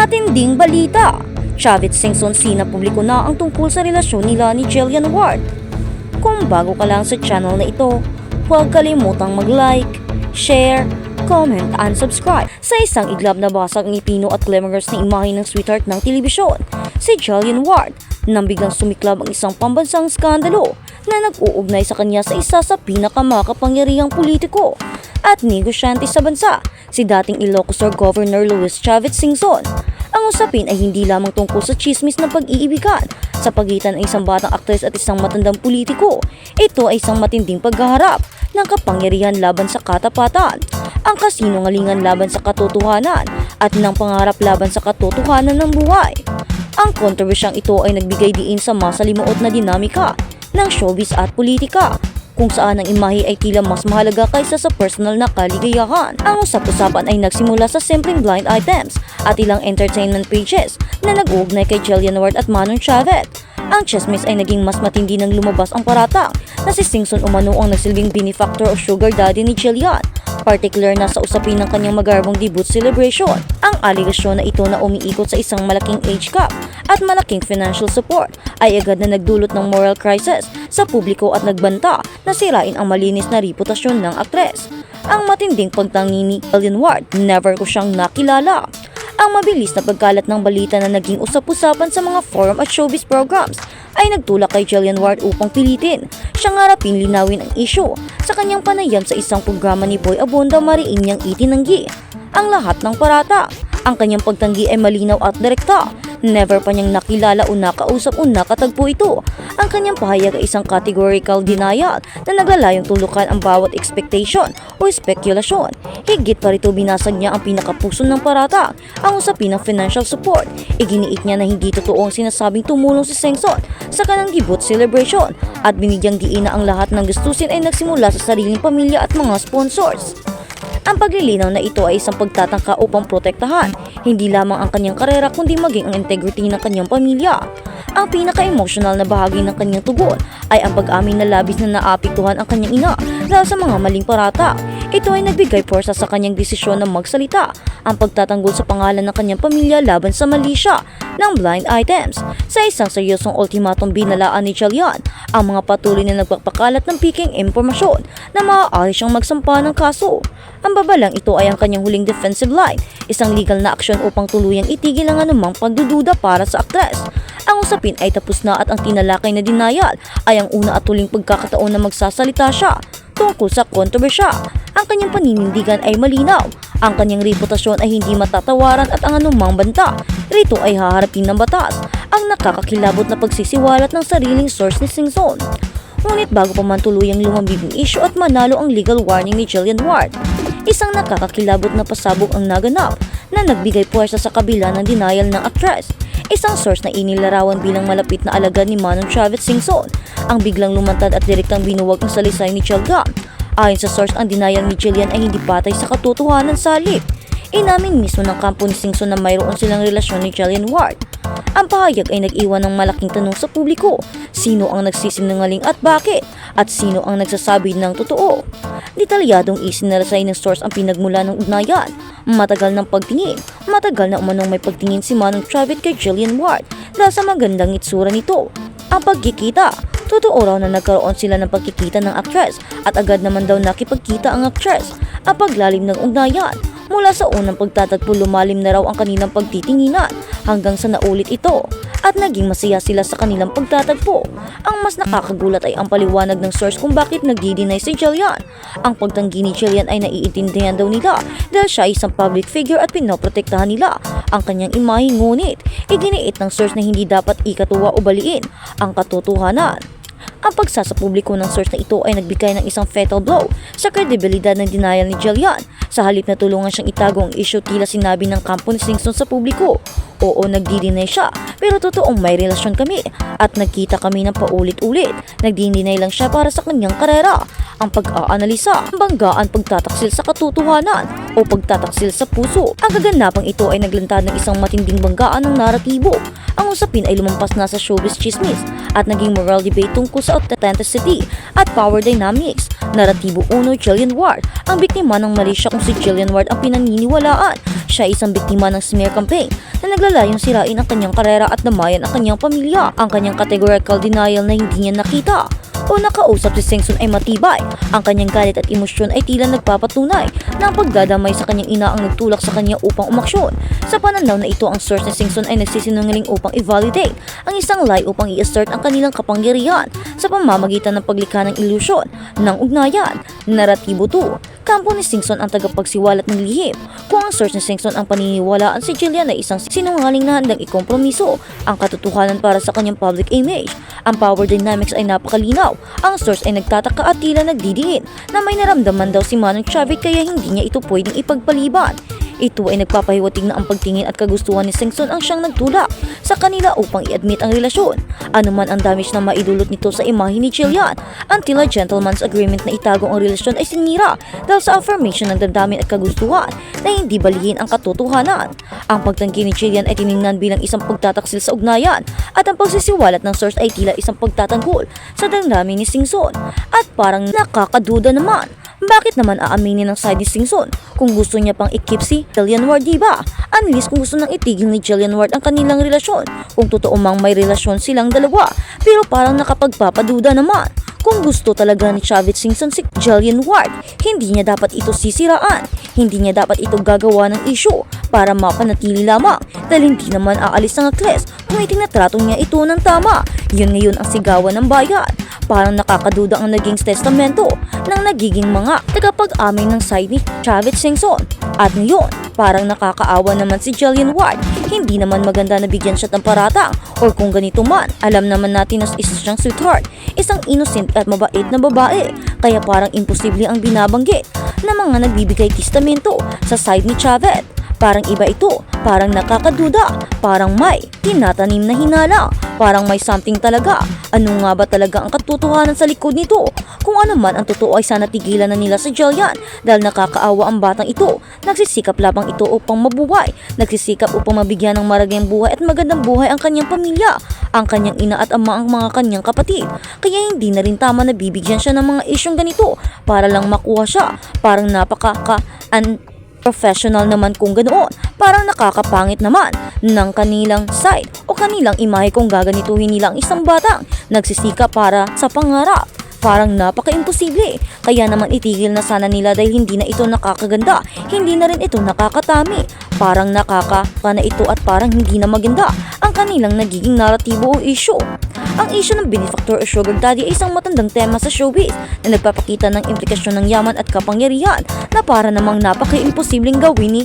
Matinding balita! Chavit Singson sinapubliko na ang tungkol sa relasyon nila ni Jillian Ward. Kung bago ka lang sa channel na ito, huwag kalimutang mag-like, share, comment, and subscribe. Sa isang iglap na basag ng ipino at glamorous na imahe ng sweetheart ng telebisyon, si Jillian Ward, nang biglang sumiklab ang isang pambansang skandalo na nag-uugnay sa kanya sa isa sa pinakamakapangyarihang politiko at negosyante sa bansa, si dating Ilocos Sur Governor Luis Chavit Singson. Ang usapin ay hindi lamang tungkol sa chismis ng pag-iibigan sa pagitan ng isang batang aktres at isang matandang politiko. Ito ay isang matinding paghaharap ng kapangyarihan laban sa katapatan, ang kasinungalingan laban sa katotohanan at ng pangarap laban sa katotohanan ng buhay. Ang kontrobersyang ito ay nagbigay diin sa masalimuot na dinamika ng showbiz at politika, kung saan ang imahe ay tila mas mahalaga kaysa sa personal na kaligayahan. Ang usap-usapan ay nagsimula sa simpleng blind items at ilang entertainment pages na nag-uugnay kay Jillian Ward at Manong Chavit. Ang chismis ay naging mas matindi nang lumabas ang paratang na si Singson umano ang nagsilbing benefactor o sugar daddy ni Jillian, particular na sa usapin ng kanyang magarbong debut celebration. Ang aligasyon na ito na umiikot sa isang malaking age gap at malaking financial support ay agad na nagdulot ng moral crisis sa publiko at nagbanta na sirain ang malinis na reputasyon ng aktres. Ang matinding pagtangi ni Jillian Ward, never ko siyang nakilala. Ang mabilis na pagkalat ng balita na naging usap-usapan sa mga forum at showbiz programs ay nagtulak kay Jillian Ward upang pilitin siyang harapin linawin ang issue sa kanyang panayam sa isang programa ni Boy Abunda. Mariin niyang itinanggi ang lahat ng parata. Ang kanyang pagtanggi ay malinaw at direkta. Never pa niyang nakilala o nakausap o nakatagpo ito. Ang kanyang pahayag ay isang categorical denial na naglalayong tulukan ang bawat expectation o spekulasyon. Higit pa rito, binasag niya ang pinakapuso ng parata, ang usapin ng financial support. Iginiit niya na hindi totoo ang sinasabing tumulong si Singson sa kanyang debut celebration at binigyang diin na ang lahat ng gastusin ay nagsimula sa sariling pamilya at mga sponsors. Ang paglilinaw na ito ay isang pagtatangka upang protektahan hindi lamang ang kanyang karera kundi maging ang integrity ng kanyang pamilya. Ang pinaka-emotional na bahagi ng kanyang tugon ay ang pag-amin na labis na naapektuhan ang kanyang ina dahil sa mga maling parata. Ito ay nagbigay porsa sa kanyang desisyon na magsalita, ang pagtatanggol sa pangalan ng kanyang pamilya laban sa mali siya ng blind items. Sa isang seryosong ultimatum binalaan ni Jillian ang mga patuloy na nagpapakalat ng piking impormasyon na maaari siyang magsampa ng kaso. Ang babalang ito ay ang kanyang huling defensive line, isang legal na aksyon upang tuluyang itigil ang anumang pagdududa para sa aktres. Ang usapin ay tapos na at ang tinalakay na denial ay ang una at huling pagkakataon na magsasalita siya tungkol sa kontrobersya. Ang kanyang paninindigan ay malinaw, ang kanyang reputasyon ay hindi matatawaran at ang anumang banta rito ay haharapin ng batas. Ang nakakakilabot na pagsisiwalat ng sariling source ni Singson. Ngunit bago pa man tuluyang lumambig ang issue at manalo ang legal warning ni Jillian Ward, isang nakakakilabot na pasabog ang naganap na nagbigay puwersa sa kabila ng denial ng aktres. Isang source na inilarawan bilang malapit na alagad ni Manong Chavit Singson ang biglang lumantad at direktang binuwag ang salisay ni Jillian. Ayon sa source, ang denial ni Jillian ay hindi patay sa katotohanan sa halip. Inamin mismo ng kampo ni Singson na mayroon silang relasyon ni Jillian Ward. Ang pahayag ay nag-iwan ng malaking tanong sa publiko. Sino ang nagsisinungaling at bakit? At sino ang nagsasabi ng totoo? Detalyadong isinarasay ng source ang pinagmula ng ugnayan. Matagal ng pagtingin. Matagal na umanong may pagtingin si Manong Chavit kay Jillian Ward dahil sa magandang itsura nito. Ang pagkikita. Totoo raw na nagkaroon sila ng pagkikita ng aktres at agad naman daw nakipagkita ang aktres. Ang paglalim ng ugnayan. Mula sa unang pagtatagpo, lumalim na raw ang kanilang pagtitinginan hanggang sa naulit ito at naging masaya sila sa kanilang pagtatagpo. Ang mas nakakagulat ay ang paliwanag ng source kung bakit nagdi-deny si Jillian. Ang pagtanggi ni Jillian ay naiintindihan daw nila dahil siya ay isang public figure at pinoprotektahan nila ang kanyang imahe, ngunit iginiit ng source na hindi dapat ikatuwa o baliin ang katotohanan. Ang pagsasapubliko ng source na ito ay nagbigay ng isang fatal blow sa kredibilidad ng denial ni Jillian. Sa halip na tulungan siyang itago ang issue, tila sinabi ng kampo ni Singson sa publiko, oo, nagdi-deny siya, pero totoong may relasyon kami at nagkita kami ng paulit-ulit. Nagdi-deny lang siya para sa kanyang karera. Ang pag-aanalisa, banggaan, pagtataksil sa katotohanan o pagtataksil sa puso. Ang kaganapang ito ay naglantad ng isang matinding banggaan ng naratibo. Ang usapin ay lumampas na sa showbiz chismis at naging moral debate tungkol sa authenticity at power dynamics. Naratibo 1, Jillian Ward. Ang biktima ng mali siya kung si Jillian Ward ang pinaniniwalaan. Siya ay isang biktima ng smear campaign na naglalayong sirain ang kanyang karera at damayan ang kanyang pamilya. Ang kanyang categorical denial na hindi niya nakita o nakausap si Singson ay matibay. Ang kanyang galit at emosyon ay tila nagpapatunay na ang pagdadamay sa kanyang ina ang nagtulak sa kanya upang umaksyon. Sa pananaw na ito, ang source ni Singson ay nagsisinungaling upang i-validate ang isang lie upang i-assert ang kanilang kapangyarihan sa pamamagitan ng paglikha ng ilusyon ng ugnayan. Naratibo 2. Kampo ni Singson ang tagapagsiwalat ng lihim. Kung ang source ni Singson ang paniniwalaan, si Jillian ay isang sinungaling na handang ikompromiso ang katotohanan para sa kanyang public image. Ang power dynamics ay napakalinaw. Ang source ay nagtataka at tila nagdidiin na may naramdaman daw si Manong Chavit kaya hindi niya ito pwedeng ipagpaliban. Ito ay nagpapahiwatig na ang pagtingin at kagustuhan ni Singson ang siyang nagtulak sa kanila upang i-admit ang relasyon. Ano man ang damage na maidulot nito sa imahe ni Jillian, ang tila gentleman's agreement na itago ang relasyon ay sinira dahil sa affirmation ng damdamin at kagustuhan na hindi balihin ang katotohanan. Ang pagtanggi ni Jillian ay tiningnan bilang isang pagtataksil sa ugnayan at ang pagsisiwalat ng source ay tila isang pagtatanggol sa damdamin ni Singson. At parang nakakaduda naman. Bakit naman aaminin ng side ni Singson kung gusto niya pang i-keep si Jillian Ward, diba? Unless kung gusto nang itigil ni Jillian Ward ang kanilang relasyon, kung totoo mang may relasyon silang dalawa, pero parang nakapagpapaduda naman. Kung gusto talaga ni Chavit Singson si Jillian Ward, hindi niya dapat ito sisiraan, hindi niya dapat ito gagawa ng issue para mapanatili lamang dahil hindi naman aalis ng akles kung itinatrato niya ito ng tama. Yun ngayon ang sigawan ng bayan. Parang nakakaduda ang naging testamento ng nagiging mga tagapag-amin ng side ni Chavit Singson. At ngayon, parang nakakaawa naman si Jillian Ward. Hindi naman maganda na bigyan siya ng paratang or kung ganito man, alam naman natin na isa siyang sweetheart, isang innocent at mabait na babae. Kaya parang imposible ang binabanggit na mga nagbibigay testamento sa side ni Chavit. Parang iba ito, parang nakakaduda, parang may tinatanim na hinala, parang may something talaga. Ano nga ba talaga ang katotohanan sa likod nito? Kung ano man ang totoo ay sana tigilan na nila si Jillian dahil nakakaawa ang batang ito. Nagsisikap lamang ito upang mabuhay, nagsisikap upang mabigyan ng maragyang buhay at magandang buhay ang kanyang pamilya, ang kanyang ina at ama, ang mga kanyang kapatid. Kaya hindi na rin tama na bibigyan siya ng mga isyong ganito para lang makuha siya. Parang professional naman kung ganoon. Parang nakakapangit naman ng kanilang side o kanilang imahe kung gaganituhin nila ang isang batang nagsisikap para sa pangarap. Parang napaka-imposible. Kaya naman itigil na sana nila dahil hindi na ito nakakaganda, hindi na rin ito nakakatami. Parang nakakaka na ito at parang hindi na maganda ang kanilang nagiging naratibo o issue. Ang issue ng benefactor o sugar daddy ay isang matandang tema sa showbiz na nagpapakita ng implikasyon ng yaman at kapangyarihan na para namang napaka-imposibleng gawin ni